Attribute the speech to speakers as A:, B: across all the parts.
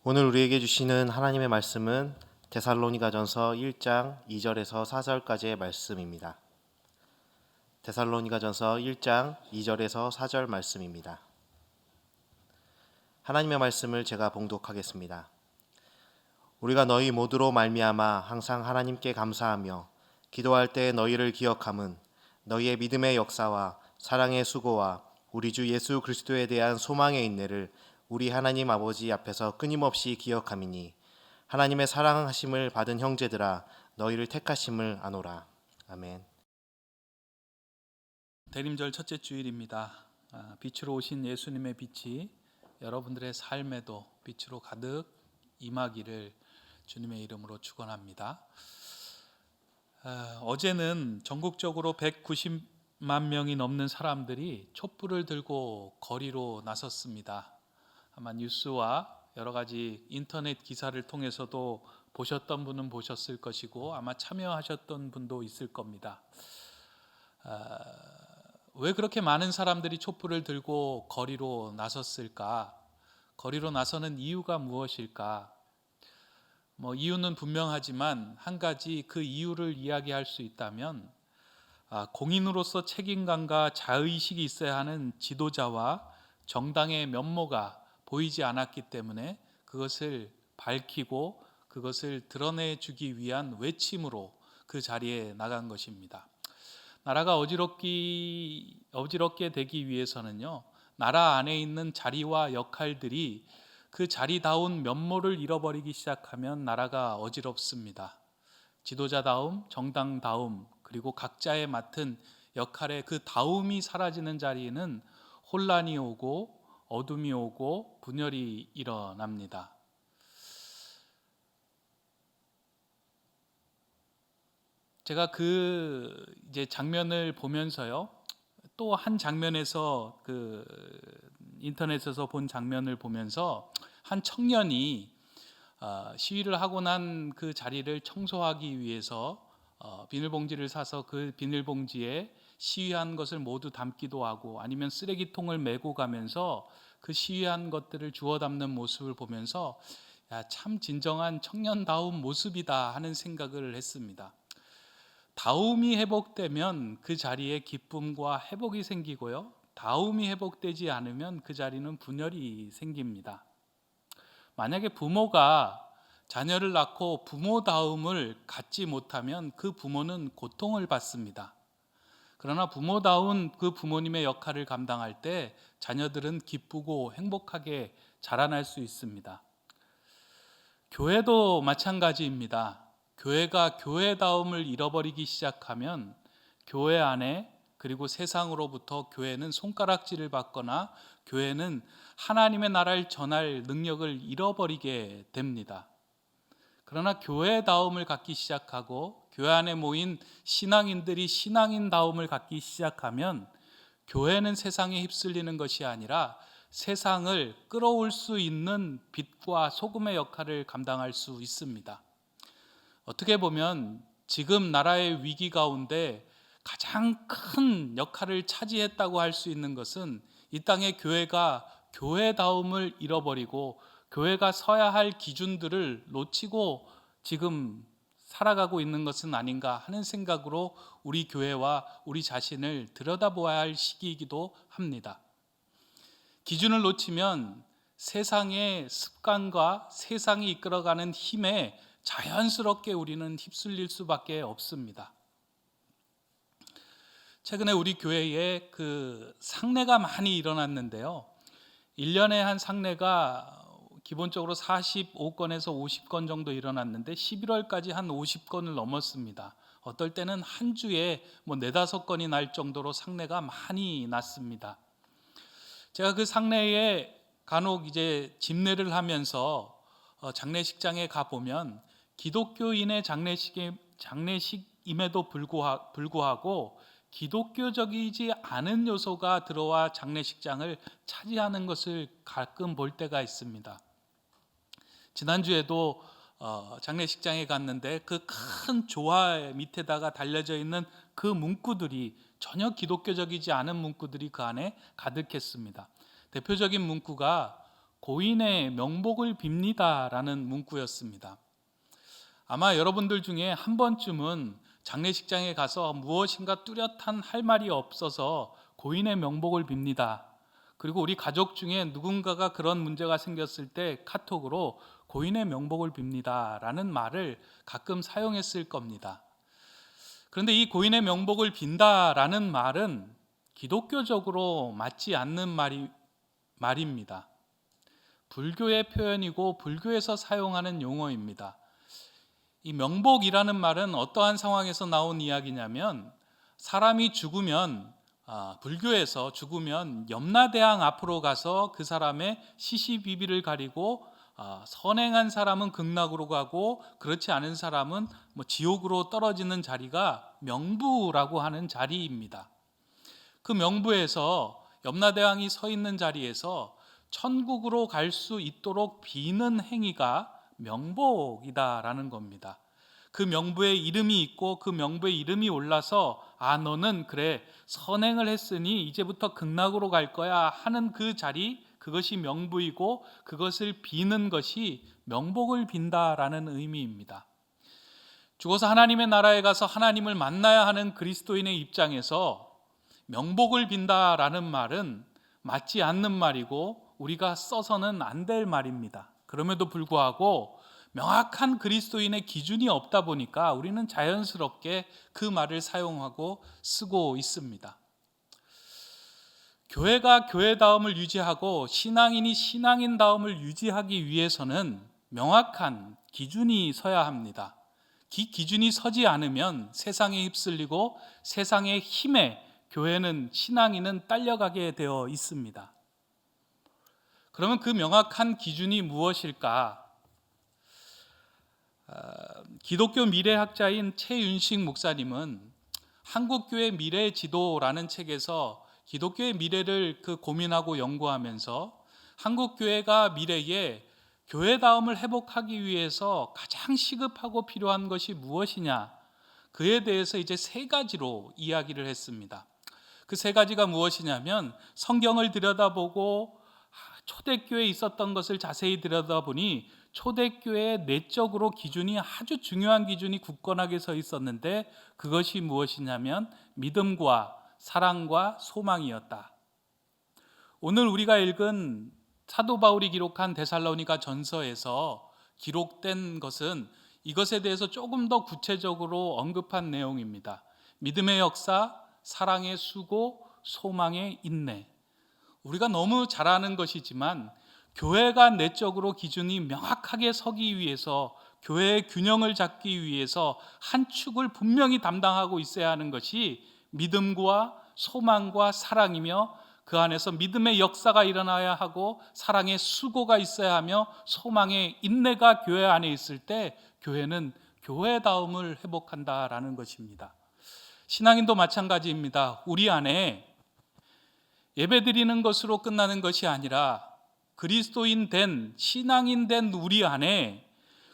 A: 오늘 우리에게 주시는 하나님의 말씀은 데살로니가전서 1장 2절에서 4절까지의 말씀입니다. 데살로니가전서 1장 2절에서 4절 말씀입니다. 하나님의 말씀을 제가 봉독하겠습니다. 우리가 너희 모두로 말미암아 항상 하나님께 감사하며 기도할 때 너희를 기억함은 너희의 믿음의 역사와 사랑의 수고와 우리 주 예수 그리스도에 대한 소망의 인내를 우리 하나님 아버지 앞에서 끊임없이 기억함이니 하나님의 사랑하심을 받은 형제들아 너희를 택하심을 아노라. 아멘.
B: 대림절 첫째 주일입니다. 빛으로 오신 예수님의 빛이 여러분들의 삶에도 빛으로 가득 임하기를 주님의 이름으로 축원합니다. 어제는 전국적으로 190만 명이 넘는 사람들이 촛불을 들고 거리로 나섰습니다. 아마 뉴스와 여러 가지 인터넷 기사를 통해서도 보셨던 분은 보셨을 것이고 아마 참여하셨던 분도 있을 겁니다. 왜 그렇게 많은 사람들이 촛불을 들고 거리로 나섰을까? 거리로 나서는 이유가 무엇일까? 이유는 분명하지만 한 가지 그 이유를 이야기할 수 있다면 공인으로서 책임감과 자의식이 있어야 하는 지도자와 정당의 면모가 보이지 않았기 때문에 그것을 밝히고 그것을 드러내주기 위한 외침으로 그 자리에 나간 것입니다. 나라가 어지럽게 되기 위해서는요, 나라 안에 있는 자리와 역할들이 그 자리다운 면모를 잃어버리기 시작하면 나라가 어지럽습니다. 지도자다움, 정당다움, 그리고 각자의 맡은 역할의 그 다움이 사라지는 자리에는 혼란이 오고 어둠이 오고 분열이 일어납니다. 제가 이제 장면을 보면서요, 또 한 장면에서 인터넷에서 본 장면을 보면서 한 청년이 시위를 하고 난 그 자리를 청소하기 위해서 비닐봉지를 사서 그 비닐봉지에 시위한 것을 모두 담기도 하고 아니면 쓰레기통을 메고 가면서 그 시위한 것들을 주워 담는 모습을 보면서 참 진정한 청년다운 모습이다 하는 생각을 했습니다. 다움이 회복되면 그 자리에 기쁨과 회복이 생기고요, 다움이 회복되지 않으면 그 자리는 분열이 생깁니다. 만약에 부모가 자녀를 낳고 부모다움을 갖지 못하면 그 부모는 고통을 받습니다. 그러나 부모다운 그 부모님의 역할을 감당할 때 자녀들은 기쁘고 행복하게 자라날 수 있습니다. 교회도 마찬가지입니다. 교회가 교회다움을 잃어버리기 시작하면 교회 안에 그리고 세상으로부터 교회는 손가락질을 받거나 교회는 하나님의 나라를 전할 능력을 잃어버리게 됩니다. 그러나 교회다움을 갖기 시작하고 교회 안에 모인 신앙인들이 신앙인다움을 갖기 시작하면 교회는 세상에 휩쓸리는 것이 아니라 세상을 끌어올 수 있는 빛과 소금의 역할을 감당할 수 있습니다. 어떻게 보면 지금 나라의 위기 가운데 가장 큰 역할을 차지했다고 할 수 있는 것은 이 땅의 교회가 교회다움을 잃어버리고 교회가 서야 할 기준들을 놓치고 지금 살아가고 있는 것은 아닌가 하는 생각으로 우리 교회와 우리 자신을 들여다보아야 할 시기이기도 합니다. 기준을 놓치면 세상의 습관과 세상이 이끌어가는 힘에 자연스럽게 우리는 휩쓸릴 수밖에 없습니다. 최근에 우리 교회에 상례가 많이 일어났는데요, 1년에 한 상례가 기본적으로 45건에서 50건 정도 일어났는데 11월까지 한 50건을 넘었습니다. 어떨 때는 한 주에 4-5건이 날 정도로 상례가 많이 났습니다. 제가 그 상례에 간혹 이제 집례를 하면서 장례식장에 가보면 기독교인의 장례식임에도 불구하고 기독교적이지 않은 요소가 들어와 장례식장을 차지하는 것을 가끔 볼 때가 있습니다. 지난주에도 장례식장에 갔는데 그 큰 조화 밑에다가 달려져 있는 그 문구들이 전혀 기독교적이지 않은 문구들이 그 안에 가득했습니다. 대표적인 문구가 고인의 명복을 빕니다라는 문구였습니다. 아마 여러분들 중에 한 번쯤은 장례식장에 가서 무엇인가 뚜렷한 할 말이 없어서 고인의 명복을 빕니다. 그리고 우리 가족 중에 누군가가 그런 문제가 생겼을 때 카톡으로 고인의 명복을 빕니다 라는 말을 가끔 사용했을 겁니다. 그런데 이 고인의 명복을 빈다라는 말은 기독교적으로 맞지 않는 말입니다. 불교의 표현이고 불교에서 사용하는 용어입니다. 이 명복이라는 말은 어떠한 상황에서 나온 이야기냐면, 사람이 죽으면 불교에서 죽으면 염라대왕 앞으로 가서 그 사람의 시시비비를 가리고 선행한 사람은 극락으로 가고 그렇지 않은 사람은 지옥으로 떨어지는 자리가 명부라고 하는 자리입니다. 그 명부에서 염라대왕이 서 있는 자리에서 천국으로 갈 수 있도록 비는 행위가 명복이다라는 겁니다. 그 명부에 이름이 있고 그 명부에 이름이 올라서 너는 그래 선행을 했으니 이제부터 극락으로 갈 거야 하는 그 자리, 그것이 명부이고 그것을 비는 것이 명복을 빈다라는 의미입니다. 죽어서 하나님의 나라에 가서 하나님을 만나야 하는 그리스도인의 입장에서 명복을 빈다라는 말은 맞지 않는 말이고 우리가 써서는 안 될 말입니다. 그럼에도 불구하고 명확한 그리스도인의 기준이 없다 보니까 우리는 자연스럽게 그 말을 사용하고 쓰고 있습니다. 교회가 교회다움을 유지하고 신앙인이 신앙인다움을 유지하기 위해서는 명확한 기준이 서야 합니다. 기준이 서지 않으면 세상에 휩쓸리고 세상의 힘에 교회는, 신앙인은 딸려가게 되어 있습니다. 그러면 그 명확한 기준이 무엇일까? 기독교 미래학자인 최윤식 목사님은 한국교회 미래 지도라는 책에서 기독교의 미래를 고민하고 연구하면서 한국교회가 미래에 교회다움을 회복하기 위해서 가장 시급하고 필요한 것이 무엇이냐, 그에 대해서 이제 세 가지로 이야기를 했습니다. 그 세 가지가 무엇이냐면, 성경을 들여다보고 초대교회에 있었던 것을 자세히 들여다보니 초대교회의 내적으로 기준이, 아주 중요한 기준이 굳건하게 서 있었는데 그것이 무엇이냐면 믿음과 사랑과 소망이었다. 오늘 우리가 읽은 사도 바울이 기록한 데살로니가 전서에서 기록된 것은 이것에 대해서 조금 더 구체적으로 언급한 내용입니다. 믿음의 역사, 사랑의 수고, 소망의 인내. 우리가 너무 잘 아는 것이지만 교회가 내적으로 기준이 명확하게 서기 위해서, 교회의 균형을 잡기 위해서 한 축을 분명히 담당하고 있어야 하는 것이 믿음과 소망과 사랑이며, 그 안에서 믿음의 역사가 일어나야 하고 사랑의 수고가 있어야 하며 소망의 인내가 교회 안에 있을 때 교회는 교회다움을 회복한다라는 것입니다. 신앙인도 마찬가지입니다. 우리 안에 예배드리는 것으로 끝나는 것이 아니라 그리스도인 된, 신앙인 된 우리 안에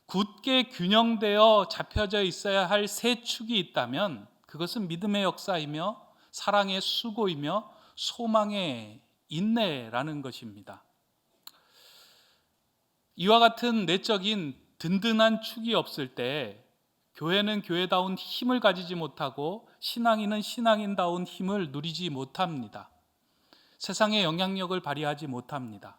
B: 굳게 균형되어 잡혀져 있어야 할 세 축이 있다면 그것은 믿음의 역사이며 사랑의 수고이며 소망의 인내라는 것입니다. 이와 같은 내적인 든든한 축이 없을 때 교회는 교회다운 힘을 가지지 못하고 신앙인은 신앙인다운 힘을 누리지 못합니다. 세상의 영향력을 발휘하지 못합니다.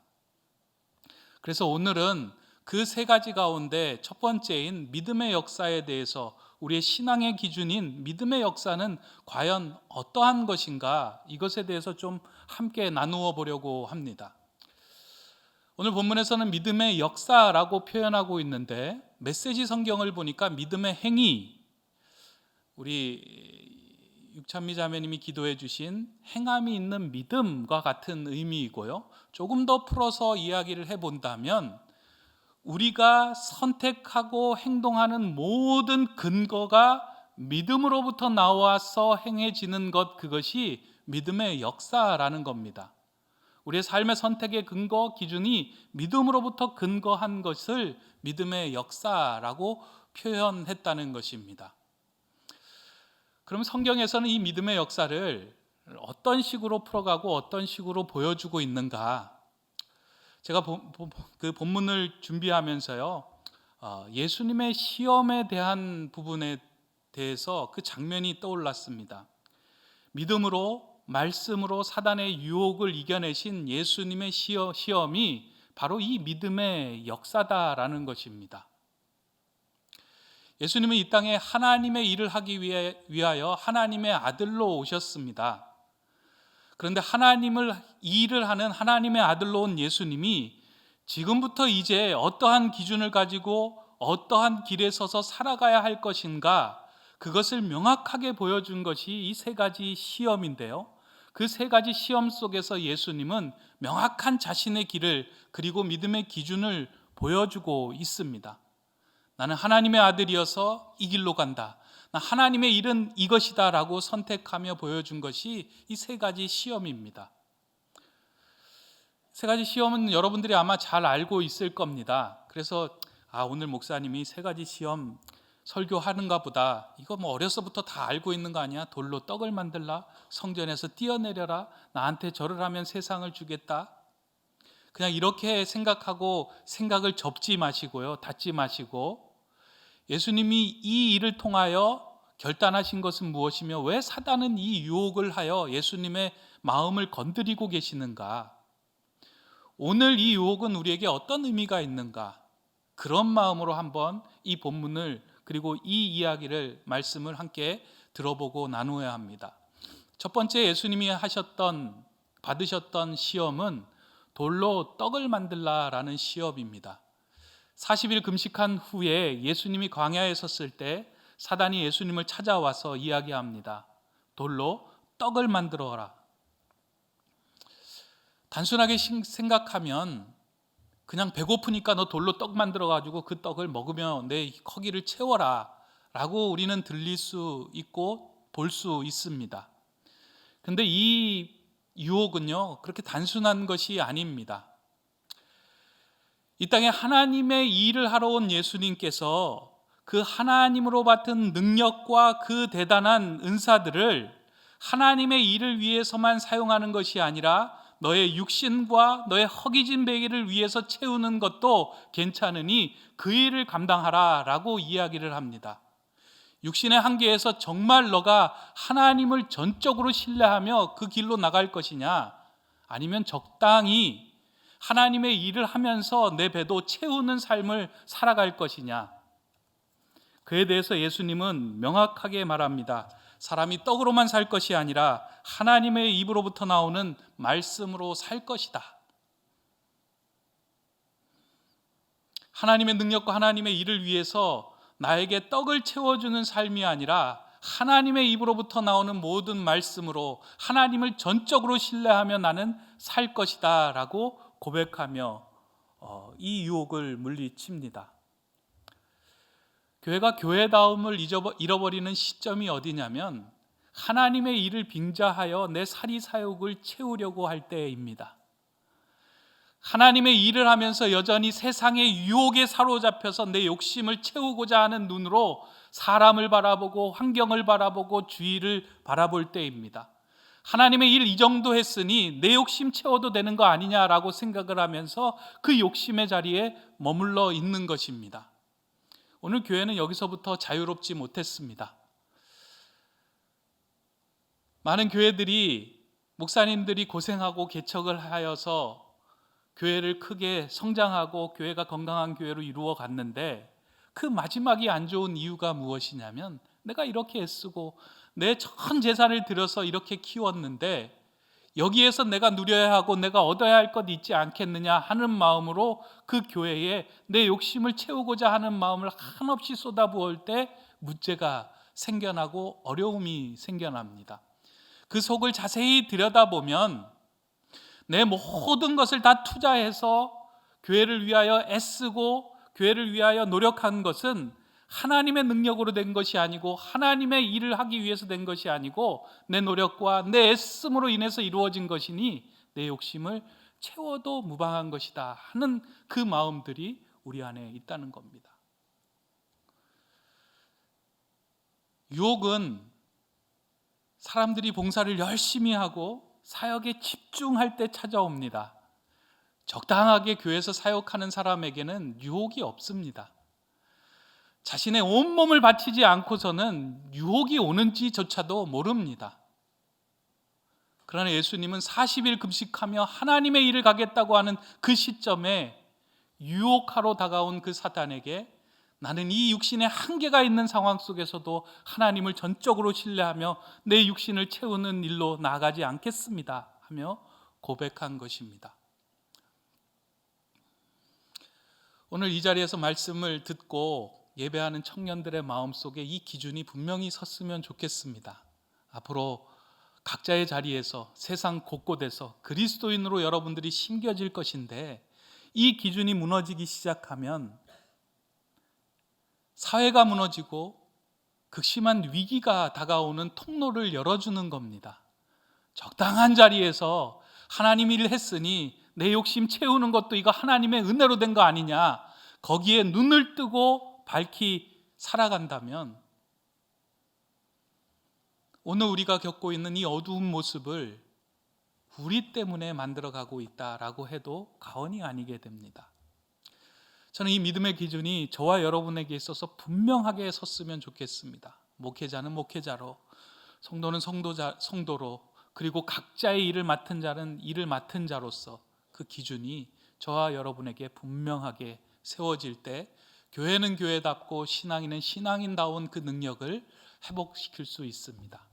B: 그래서 오늘은 그 세 가지 가운데 첫 번째인 믿음의 역사에 대해서, 우리의 신앙의 기준인 믿음의 역사는 과연 어떠한 것인가, 이것에 대해서 좀 함께 나누어 보려고 합니다. 오늘 본문에서는 믿음의 역사라고 표현하고 있는데 메시지 성경을 보니까 믿음의 행위, 우리 육찬미 자매님이 기도해 주신 행함이 있는 믿음과 같은 의미이고요. 조금 더 풀어서 이야기를 해본다면 우리가 선택하고 행동하는 모든 근거가 믿음으로부터 나와서 행해지는 것, 그것이 믿음의 역사라는 겁니다. 우리의 삶의 선택의 근거, 기준이 믿음으로부터 근거한 것을 믿음의 역사라고 표현했다는 것입니다. 그럼 성경에서는 이 믿음의 역사를 어떤 식으로 풀어가고 어떤 식으로 보여주고 있는가? 제가 그 본문을 준비하면서요, 예수님의 시험에 대한 부분에 대해서 그 장면이 떠올랐습니다. 믿음으로, 말씀으로 사단의 유혹을 이겨내신 예수님의 시험이 바로 이 믿음의 역사다라는 것입니다. 예수님은 이 땅에 하나님의 일을 하기 위하여 하나님의 아들로 오셨습니다. 그런데 이 일을 하는 하나님의 아들로 온 예수님이 지금부터 이제 어떠한 기준을 가지고 어떠한 길에 서서 살아가야 할 것인가, 그것을 명확하게 보여준 것이 이 세 가지 시험인데요. 그 세 가지 시험 속에서 예수님은 명확한 자신의 길을, 그리고 믿음의 기준을 보여주고 있습니다. 나는 하나님의 아들이어서 이 길로 간다, 나 하나님의 일은 이것이다 라고 선택하며 보여준 것이 이 세 가지 시험입니다. 세 가지 시험은 여러분들이 아마 잘 알고 있을 겁니다. 그래서 오늘 목사님이 세 가지 시험 설교하는가 보다, 이거 뭐 어려서부터 다 알고 있는 거 아니야? 돌로 떡을 만들라, 성전에서 뛰어내려라, 나한테 절을 하면 세상을 주겠다, 그냥 이렇게 생각하고 생각을 접지 마시고요, 닫지 마시고, 예수님이 이 일을 통하여 결단하신 것은 무엇이며 왜 사단은 이 유혹을 하여 예수님의 마음을 건드리고 계시는가, 오늘 이 유혹은 우리에게 어떤 의미가 있는가, 그런 마음으로 한번 이 본문을, 그리고 이 이야기를, 말씀을 함께 들어보고 나누어야 합니다. 첫 번째, 예수님이 받으셨던 시험은 돌로 떡을 만들라라는 시험입니다. 40일 금식한 후에 예수님이 광야에 섰을 때 사단이 예수님을 찾아와서 이야기합니다. 돌로 떡을 만들어라. 단순하게 생각하면 그냥 배고프니까 너 돌로 떡 만들어가지고 그 떡을 먹으며 내 허기를 채워라 라고 우리는 들릴 수 있고 볼 수 있습니다. 그런데 이 유혹은요, 그렇게 단순한 것이 아닙니다. 이 땅에 하나님의 일을 하러 온 예수님께서 그 하나님으로 받은 능력과 그 대단한 은사들을 하나님의 일을 위해서만 사용하는 것이 아니라 너의 육신과 너의 허기진 배기를 위해서 채우는 것도 괜찮으니 그 일을 감당하라 라고 이야기를 합니다. 육신의 한계에서 정말 너가 하나님을 전적으로 신뢰하며 그 길로 나갈 것이냐, 아니면 적당히 하나님의 일을 하면서 내 배도 채우는 삶을 살아갈 것이냐, 그에 대해서 예수님은 명확하게 말합니다. 사람이 떡으로만 살 것이 아니라 하나님의 입으로부터 나오는 말씀으로 살 것이다. 하나님의 능력과 하나님의 일을 위해서 나에게 떡을 채워주는 삶이 아니라 하나님의 입으로부터 나오는 모든 말씀으로 하나님을 전적으로 신뢰하며 나는 살 것이다 라고 고백하며 이 유혹을 물리칩니다. 교회가 교회다움을 잃어버리는 시점이 어디냐면 하나님의 일을 빙자하여 내 사리사욕을 채우려고 할 때입니다. 하나님의 일을 하면서 여전히 세상의 유혹에 사로잡혀서 내 욕심을 채우고자 하는 눈으로 사람을 바라보고 환경을 바라보고 주위를 바라볼 때입니다. 하나님의 일 이 정도 했으니 내 욕심 채워도 되는 거 아니냐라고 생각을 하면서 그 욕심의 자리에 머물러 있는 것입니다. 오늘 교회는 여기서부터 자유롭지 못했습니다. 많은 교회들이, 목사님들이 고생하고 개척을 하여서 교회를 크게 성장하고 교회가 건강한 교회로 이루어 갔는데 그 마지막이 안 좋은 이유가 무엇이냐면 내가 이렇게 애쓰고 내 전 재산을 들여서 이렇게 키웠는데 여기에서 내가 누려야 하고 내가 얻어야 할 것 있지 않겠느냐 하는 마음으로 그 교회에 내 욕심을 채우고자 하는 마음을 한없이 쏟아부을 때 문제가 생겨나고 어려움이 생겨납니다. 그 속을 자세히 들여다보면 내 모든 것을 다 투자해서 교회를 위하여 애쓰고 교회를 위하여 노력한 것은 하나님의 능력으로 된 것이 아니고 하나님의 일을 하기 위해서 된 것이 아니고 내 노력과 내 애씀으로 인해서 이루어진 것이니 내 욕심을 채워도 무방한 것이다 하는 그 마음들이 우리 안에 있다는 겁니다. 유혹은 사람들이 봉사를 열심히 하고 사역에 집중할 때 찾아옵니다. 적당하게 교회에서 사역하는 사람에게는 유혹이 없습니다. 자신의 온몸을 바치지 않고서는 유혹이 오는지조차도 모릅니다. 그러나 예수님은 40일 금식하며 하나님의 일을 가겠다고 하는 그 시점에 유혹하러 다가온 그 사단에게 나는 이 육신의 한계가 있는 상황 속에서도 하나님을 전적으로 신뢰하며 내 육신을 채우는 일로 나아가지 않겠습니다 하며 고백한 것입니다. 오늘 이 자리에서 말씀을 듣고 예배하는 청년들의 마음속에 이 기준이 분명히 섰으면 좋겠습니다. 앞으로 각자의 자리에서 세상 곳곳에서 그리스도인으로 여러분들이 심겨질 것인데, 이 기준이 무너지기 시작하면 사회가 무너지고 극심한 위기가 다가오는 통로를 열어주는 겁니다. 적당한 자리에서 하나님 일을 했으니 내 욕심 채우는 것도 이거 하나님의 은혜로 된 거 아니냐, 거기에 눈을 뜨고 밝히 살아간다면 오늘 우리가 겪고 있는 이 어두운 모습을 우리 때문에 만들어가고 있다라고 해도 과언이 아니게 됩니다. 저는 이 믿음의 기준이 저와 여러분에게 있어서 분명하게 섰으면 좋겠습니다. 목회자는 목회자로, 성도는 성도로, 그리고 각자의 일을 맡은 자는 일을 맡은 자로서 그 기준이 저와 여러분에게 분명하게 세워질 때 교회는 교회답고 신앙인은 신앙인다운 그 능력을 회복시킬 수 있습니다.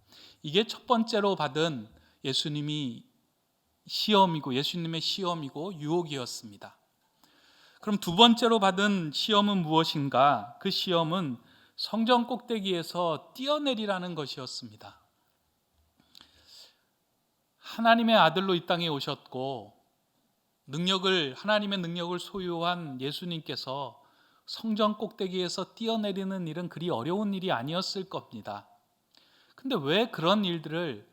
B: 이게 첫 번째로 받은 예수님의 시험이고 유혹이었습니다. 그럼 두 번째로 받은 시험은 무엇인가? 그 시험은 성전 꼭대기에서 뛰어내리라는 것이었습니다. 하나님의 아들로 이 땅에 오셨고 하나님의 능력을 소유한 예수님께서 성전 꼭대기에서 뛰어내리는 일은 그리 어려운 일이 아니었을 겁니다. 근데 왜 그런 일들을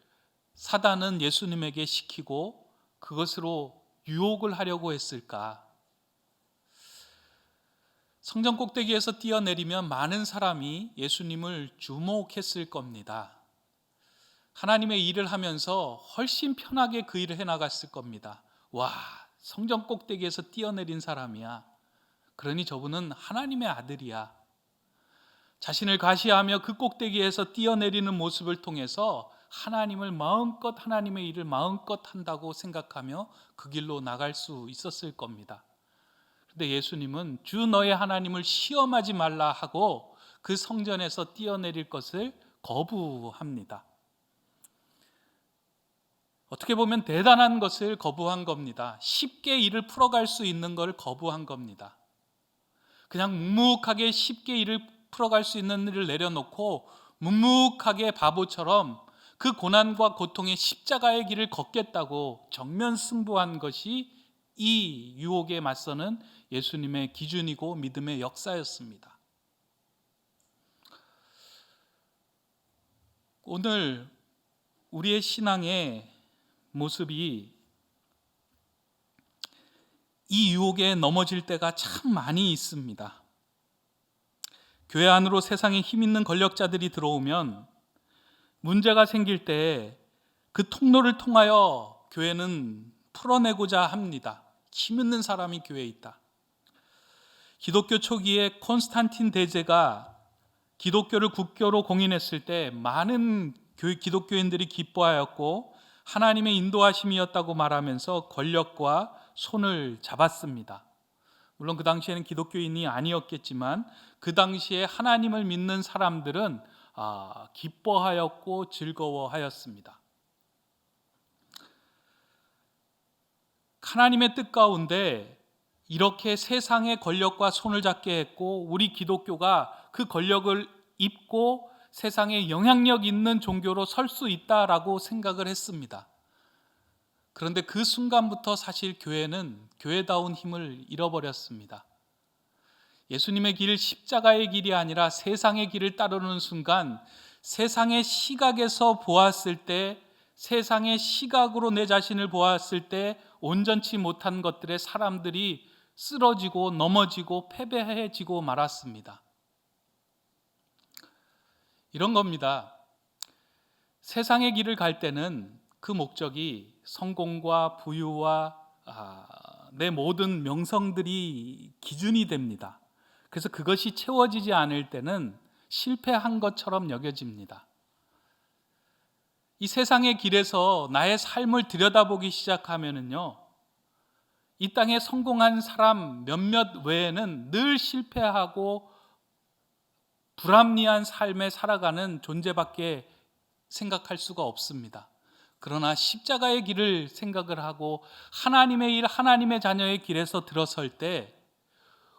B: 사단은 예수님에게 시키고 그것으로 유혹을 하려고 했을까? 성전 꼭대기에서 뛰어내리면 많은 사람이 예수님을 주목했을 겁니다. 하나님의 일을 하면서 훨씬 편하게 그 일을 해나갔을 겁니다. 와, 성전 꼭대기에서 뛰어내린 사람이야. 그러니 저분은 하나님의 아들이야. 자신을 과시하며 그 꼭대기에서 뛰어내리는 모습을 통해서 하나님의 일을 마음껏 한다고 생각하며 그 길로 나갈 수 있었을 겁니다. 그런데 예수님은 주 너의 하나님을 시험하지 말라 하고 그 성전에서 뛰어내릴 것을 거부합니다. 어떻게 보면 대단한 것을 거부한 겁니다. 쉽게 일을 풀어갈 수 있는 걸 거부한 겁니다. 그냥 묵묵하게 쉽게 일을 풀어갈 수 있는 일을 내려놓고 묵묵하게 바보처럼 그 고난과 고통의 십자가의 길을 걷겠다고 정면 승부한 것이 이 유혹에 맞서는 예수님의 기준이고 믿음의 역사였습니다. 오늘 우리의 신앙의 모습이 이 유혹에 넘어질 때가 참 많이 있습니다. 교회 안으로 세상에 힘 있는 권력자들이 들어오면 문제가 생길 때 그 통로를 통하여 교회는 풀어내고자 합니다. 힘 있는 사람이 교회에 있다. 기독교 초기에 콘스탄틴 대제가 기독교를 국교로 공인했을 때 많은 기독교인들이 기뻐하였고 하나님의 인도하심이었다고 말하면서 권력과 손을 잡았습니다. 물론 그 당시에는 기독교인이 아니었겠지만 그 당시에 하나님을 믿는 사람들은 기뻐하였고 즐거워하였습니다. 하나님의 뜻 가운데 이렇게 세상의 권력과 손을 잡게 했고 우리 기독교가 그 권력을 입고 세상에 영향력 있는 종교로 설 수 있다라고 생각을 했습니다. 그런데 그 순간부터 사실 교회는 교회다운 힘을 잃어버렸습니다. 예수님의 길, 십자가의 길이 아니라 세상의 길을 따르는 순간 세상의 시각에서 보았을 때, 세상의 시각으로 내 자신을 보았을 때 온전치 못한 것들에 사람들이 쓰러지고 넘어지고 패배해지고 말았습니다. 이런 겁니다. 세상의 길을 갈 때는 그 목적이 성공과 부유와 내 모든 명성들이 기준이 됩니다. 그래서 그것이 채워지지 않을 때는 실패한 것처럼 여겨집니다. 이 세상의 길에서 나의 삶을 들여다보기 시작하면은요, 이 땅에 성공한 사람 몇몇 외에는 늘 실패하고 불합리한 삶에 살아가는 존재밖에 생각할 수가 없습니다. 그러나 십자가의 길을 생각을 하고 하나님의 일, 하나님의 자녀의 길에서 들어설 때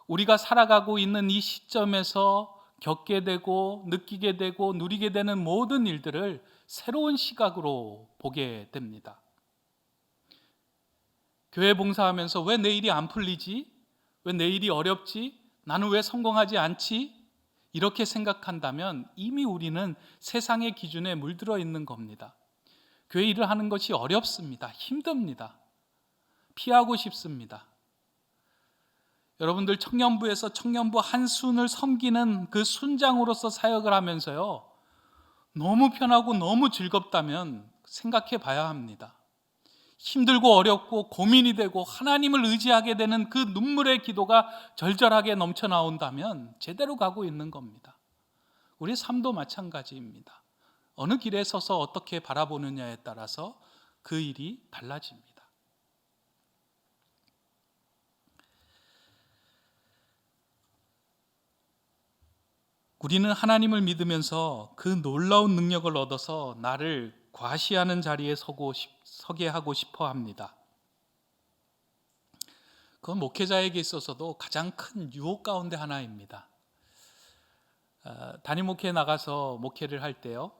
B: 우리가 살아가고 있는 이 시점에서 겪게 되고 느끼게 되고 누리게 되는 모든 일들을 새로운 시각으로 보게 됩니다. 교회 봉사하면서 왜 내 일이 안 풀리지? 왜 내 일이 어렵지? 나는 왜 성공하지 않지? 이렇게 생각한다면 이미 우리는 세상의 기준에 물들어 있는 겁니다. 교회 일을 하는 것이 어렵습니다. 힘듭니다. 피하고 싶습니다. 여러분들 청년부에서 청년부 한 순을 섬기는 그 순장으로서 사역을 하면서요, 너무 편하고 너무 즐겁다면 생각해 봐야 합니다. 힘들고 어렵고 고민이 되고 하나님을 의지하게 되는 그 눈물의 기도가 절절하게 넘쳐나온다면 제대로 가고 있는 겁니다. 우리 삶도 마찬가지입니다. 어느 길에 서서 어떻게 바라보느냐에 따라서 그 일이 달라집니다. 우리는 하나님을 믿으면서 그 놀라운 능력을 얻어서 나를 과시하는 자리에 서게 하고 싶어 합니다. 그건 목회자에게 있어서도 가장 큰 유혹 가운데 하나입니다. 단임 목회에 나가서 목회를 할 때요,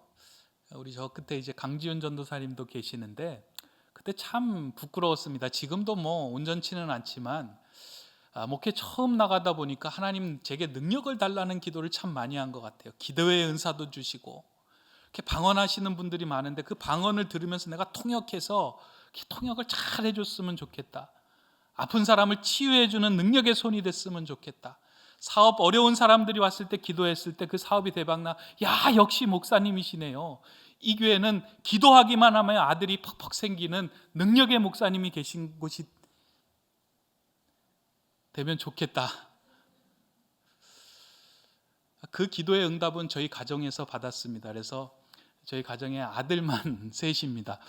B: 우리 저 그때 이제 강지훈 전도사님도 계시는데 그때 참 부끄러웠습니다. 지금도 뭐 온전치는 않지만 목회 처음 나가다 보니까 하나님 제게 능력을 달라는 기도를 참 많이 한 것 같아요. 기도의 은사도 주시고 이렇게 방언하시는 분들이 많은데 그 방언을 들으면서 내가 통역해서 통역을 잘 해줬으면 좋겠다. 아픈 사람을 치유해주는 능력의 손이 됐으면 좋겠다. 사업 어려운 사람들이 왔을 때 기도했을 때 그 사업이 대박나, 야 역시 목사님이시네요. 이 교회는 기도하기만 하면 아들이 퍽퍽 생기는 능력의 목사님이 계신 곳이 되면 좋겠다. 그 기도의 응답은 저희 가정에서 받았습니다. 그래서 저희 가정에 아들만 셋입니다.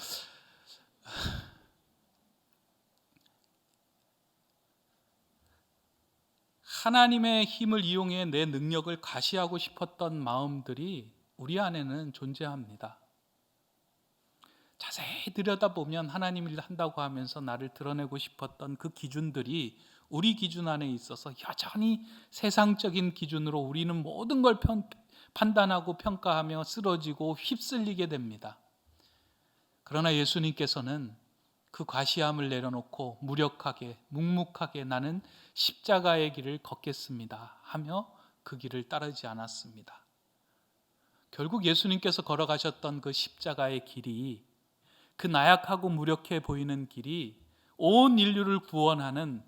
B: 하나님의 힘을 이용해 내 능력을 과시하고 싶었던 마음들이 우리 안에는 존재합니다. 자세히 들여다보면 하나님 일을 한다고 하면서 나를 드러내고 싶었던 그 기준들이 우리 기준 안에 있어서 여전히 세상적인 기준으로 우리는 모든 걸 판단하고 평가하며 쓰러지고 휩쓸리게 됩니다. 그러나 예수님께서는 그 과시함을 내려놓고 무력하게 묵묵하게 나는 십자가의 길을 걷겠습니다 하며 그 길을 따르지 않았습니다. 결국 예수님께서 걸어가셨던 그 십자가의 길이, 그 나약하고 무력해 보이는 길이 온 인류를 구원하는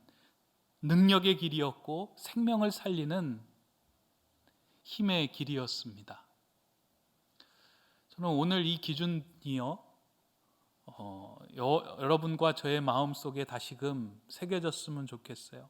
B: 능력의 길이었고 생명을 살리는 힘의 길이었습니다. 저는 오늘 이 기준이요, 여러분과 저의 마음속에 다시금 새겨졌으면 좋겠어요.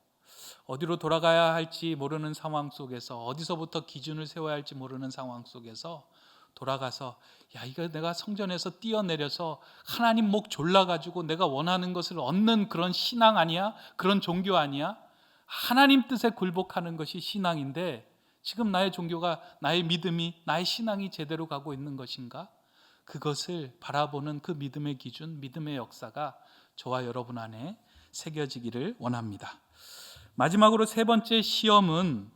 B: 어디로 돌아가야 할지 모르는 상황 속에서, 어디서부터 기준을 세워야 할지 모르는 상황 속에서 돌아가서, 야 이거 내가 성전에서 뛰어내려서 하나님 목 졸라가지고 내가 원하는 것을 얻는 그런 신앙 아니야? 그런 종교 아니야? 하나님 뜻에 굴복하는 것이 신앙인데 지금 나의 종교가, 나의 믿음이, 나의 신앙이 제대로 가고 있는 것인가? 그것을 바라보는 그 믿음의 기준, 믿음의 역사가 저와 여러분 안에 새겨지기를 원합니다. 마지막으로 세 번째 시험은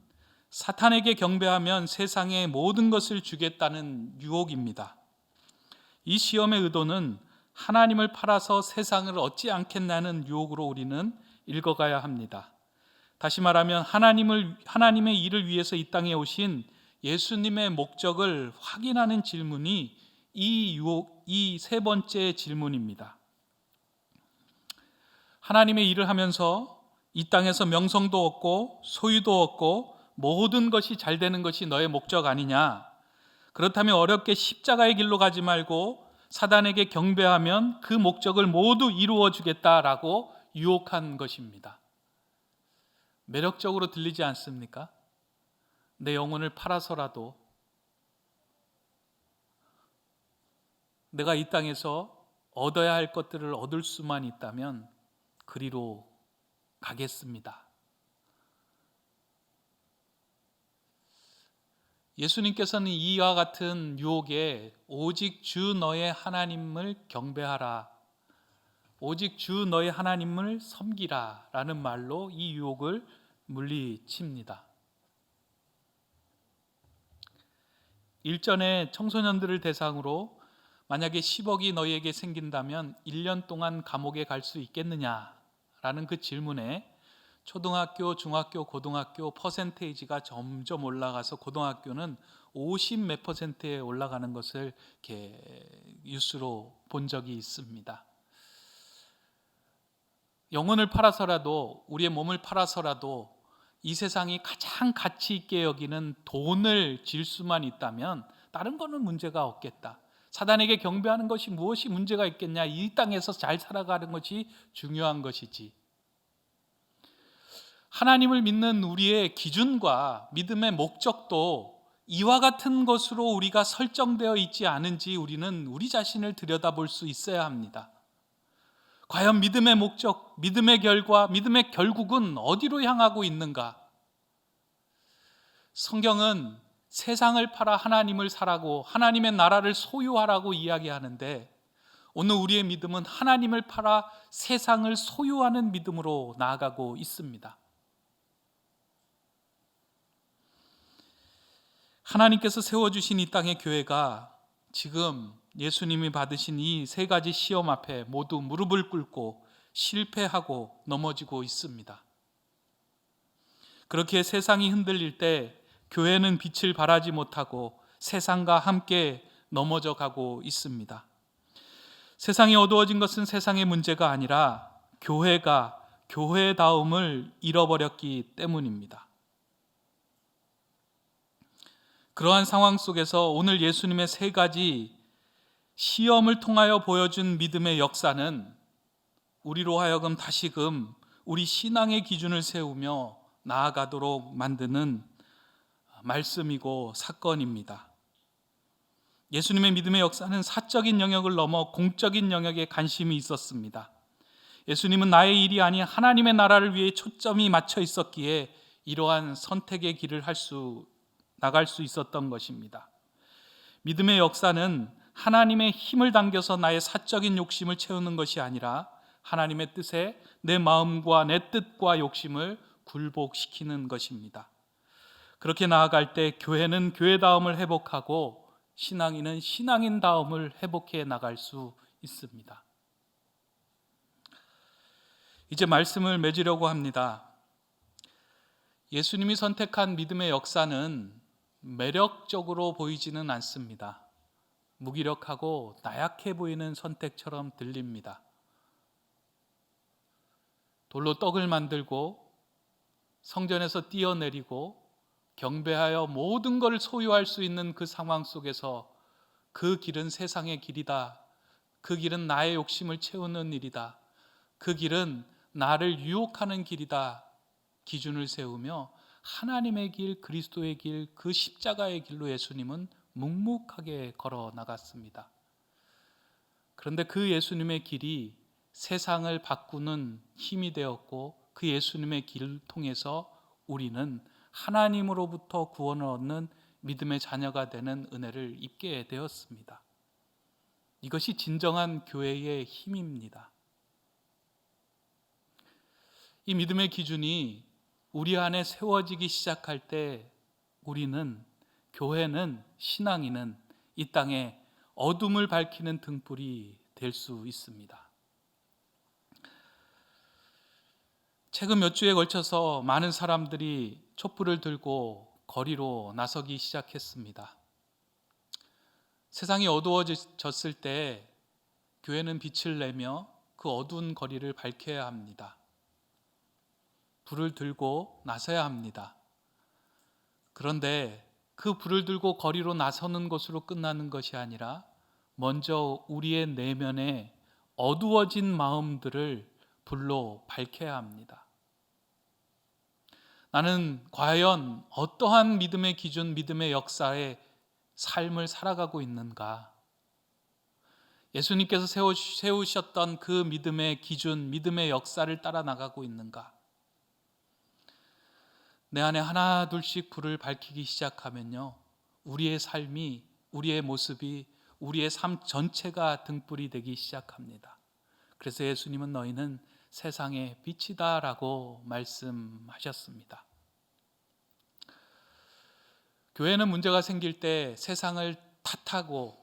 B: 사탄에게 경배하면 세상의 모든 것을 주겠다는 유혹입니다. 이 시험의 의도는 하나님을 팔아서 세상을 얻지 않겠냐는 유혹으로 우리는 읽어가야 합니다. 다시 말하면 하나님의 일을 위해서 이 땅에 오신 예수님의 목적을 확인하는 질문이 이 세 번째 질문입니다. 하나님의 일을 하면서 이 땅에서 명성도 얻고 소유도 얻고 모든 것이 잘 되는 것이 너의 목적 아니냐? 그렇다면 어렵게 십자가의 길로 가지 말고 사단에게 경배하면 그 목적을 모두 이루어 주겠다라고 유혹한 것입니다. 매력적으로 들리지 않습니까? 내 영혼을 팔아서라도 내가 이 땅에서 얻어야 할 것들을 얻을 수만 있다면 그리로 가겠습니다. 예수님께서는 이와 같은 유혹에 오직 주 너의 하나님을 경배하라, 오직 주 너의 하나님을 섬기라 라는 말로 이 유혹을 물리칩니다. 일전에 청소년들을 대상으로 만약에 10억이 너희에게 생긴다면 1년 동안 감옥에 갈 수 있겠느냐라는 그 질문에 초등학교, 중학교, 고등학교 퍼센테이지가 점점 올라가서 고등학교는 50 몇 퍼센트에 올라가는 것을 이렇게 뉴스로 본 적이 있습니다. 영혼을 팔아서라도, 우리의 몸을 팔아서라도 이 세상이 가장 가치 있게 여기는 돈을 질 수만 있다면 다른 거는 문제가 없겠다. 사단에게 경배하는 것이 무엇이 문제가 있겠냐? 이 땅에서 잘 살아가는 것이 중요한 것이지. 하나님을 믿는 우리의 기준과 믿음의 목적도 이와 같은 것으로 우리가 설정되어 있지 않은지 우리는 우리 자신을 들여다볼 수 있어야 합니다. 과연 믿음의 목적, 믿음의 결과, 믿음의 결국은 어디로 향하고 있는가? 성경은 세상을 팔아 하나님을 사라고, 하나님의 나라를 소유하라고 이야기하는데 오늘 우리의 믿음은 하나님을 팔아 세상을 소유하는 믿음으로 나아가고 있습니다. 하나님께서 세워주신 이 땅의 교회가 지금 예수님이 받으신 이 세 가지 시험 앞에 모두 무릎을 꿇고 실패하고 넘어지고 있습니다. 그렇게 세상이 흔들릴 때 교회는 빛을 발하지 못하고 세상과 함께 넘어져 가고 있습니다. 세상이 어두워진 것은 세상의 문제가 아니라 교회가 교회다움을 잃어버렸기 때문입니다. 그러한 상황 속에서 오늘 예수님의 세 가지 시험을 통하여 보여준 믿음의 역사는 우리로 하여금 다시금 우리 신앙의 기준을 세우며 나아가도록 만드는 말씀이고 사건입니다. 예수님의 믿음의 역사는 사적인 영역을 넘어 공적인 영역에 관심이 있었습니다. 예수님은 나의 일이 아닌 하나님의 나라를 위해 초점이 맞춰 있었기에 이러한 선택의 길을 나갈 수 있었던 것입니다. 믿음의 역사는 하나님의 힘을 당겨서 나의 사적인 욕심을 채우는 것이 아니라 하나님의 뜻에 내 마음과 내 뜻과 욕심을 굴복시키는 것입니다. 그렇게 나아갈 때 교회는 교회다움을 회복하고 신앙인은 신앙인다움을 회복해 나갈 수 있습니다. 이제 말씀을 맺으려고 합니다. 예수님이 선택한 믿음의 역사는 매력적으로 보이지는 않습니다. 무기력하고 나약해 보이는 선택처럼 들립니다. 돌로 떡을 만들고 성전에서 뛰어내리고 경배하여 모든 것을 소유할 수 있는 그 상황 속에서 그 길은 세상의 길이다. 그 길은 나의 욕심을 채우는 일이다. 그 길은 나를 유혹하는 길이다. 기준을 세우며 하나님의 길, 그리스도의 길, 그 십자가의 길로 예수님은 묵묵하게 걸어 나갔습니다. 그런데 그 예수님의 길이 세상을 바꾸는 힘이 되었고 그 예수님의 길을 통해서 우리는 하나님으로부터 구원을 얻는 믿음의 자녀가 되는 은혜를 입게 되었습니다. 이것이 진정한 교회의 힘입니다. 이 믿음의 기준이 우리 안에 세워지기 시작할 때 우리는, 교회는, 신앙인은 이 땅에 어둠을 밝히는 등불이 될 수 있습니다. 최근 몇 주에 걸쳐서 많은 사람들이 촛불을 들고 거리로 나서기 시작했습니다. 세상이 어두워졌을 때 교회는 빛을 내며 그 어두운 거리를 밝혀야 합니다. 불을 들고 나서야 합니다. 그런데 그 불을 들고 거리로 나서는 것으로 끝나는 것이 아니라 먼저 우리의 내면에 어두워진 마음들을 불로 밝혀야 합니다. 나는 과연 어떠한 믿음의 기준, 믿음의 역사의 삶을 살아가고 있는가? 예수님께서 세우셨던 그 믿음의 기준, 믿음의 역사를 따라 나가고 있는가? 내 안에 하나 둘씩 불을 밝히기 시작하면요, 우리의 삶이, 우리의 모습이, 우리의 삶 전체가 등불이 되기 시작합니다. 그래서 예수님은 너희는 세상의 빛이다 라고 말씀하셨습니다. 교회는 문제가 생길 때 세상을 탓하고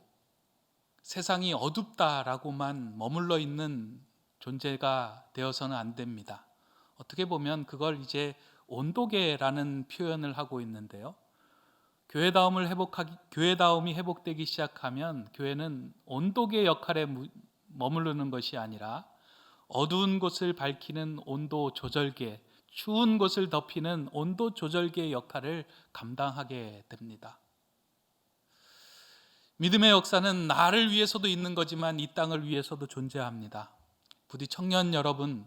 B: 세상이 어둡다라고만 머물러 있는 존재가 되어서는 안 됩니다. 어떻게 보면 그걸 이제 온도계라는 표현을 하고 있는데요. 교회다움이 회복되기 시작하면 교회는 온도계 역할에 머무르는 것이 아니라 어두운 곳을 밝히는 온도 조절계, 추운 곳을 덮이는 온도 조절계의 역할을 감당하게 됩니다. 믿음의 역사는 나를 위해서도 있는 거지만 이 땅을 위해서도 존재합니다. 부디 청년 여러분,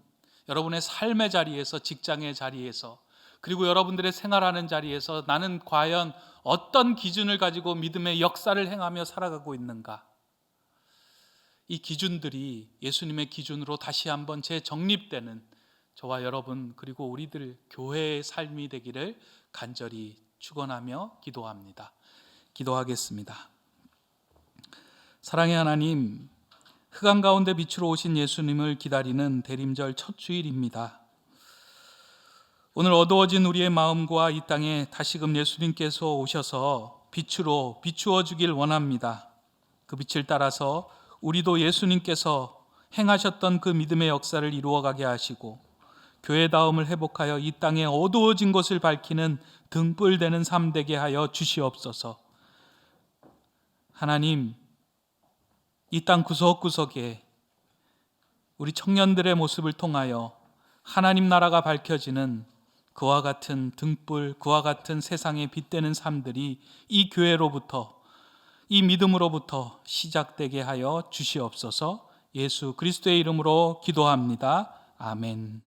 B: 여러분의 삶의 자리에서, 직장의 자리에서, 그리고 여러분들의 생활하는 자리에서 나는 과연 어떤 기준을 가지고 믿음의 역사를 행하며 살아가고 있는가? 이 기준들이 예수님의 기준으로 다시 한번 재정립되는 저와 여러분 그리고 우리들 교회의 삶이 되기를 간절히 축원하며 기도합니다. 기도하겠습니다. 사랑의 하나님, 흑암 가운데 빛으로 오신 예수님을 기다리는 대림절 첫 주일입니다. 오늘 어두워진 우리의 마음과 이 땅에 다시금 예수님께서 오셔서 빛으로 비추어 주길 원합니다. 그 빛을 따라서 우리도 예수님께서 행하셨던 그 믿음의 역사를 이루어가게 하시고 교회다움을 회복하여 이 땅에 어두워진 곳을 밝히는 등불 되는 삶 되게 하여 주시옵소서. 하나님, 이 땅 구석구석에 우리 청년들의 모습을 통하여 하나님 나라가 밝혀지는 그와 같은 등불, 그와 같은 세상에 빛되는 삶들이 이 교회로부터, 이 믿음으로부터 시작되게 하여 주시옵소서. 예수 그리스도의 이름으로 기도합니다. 아멘.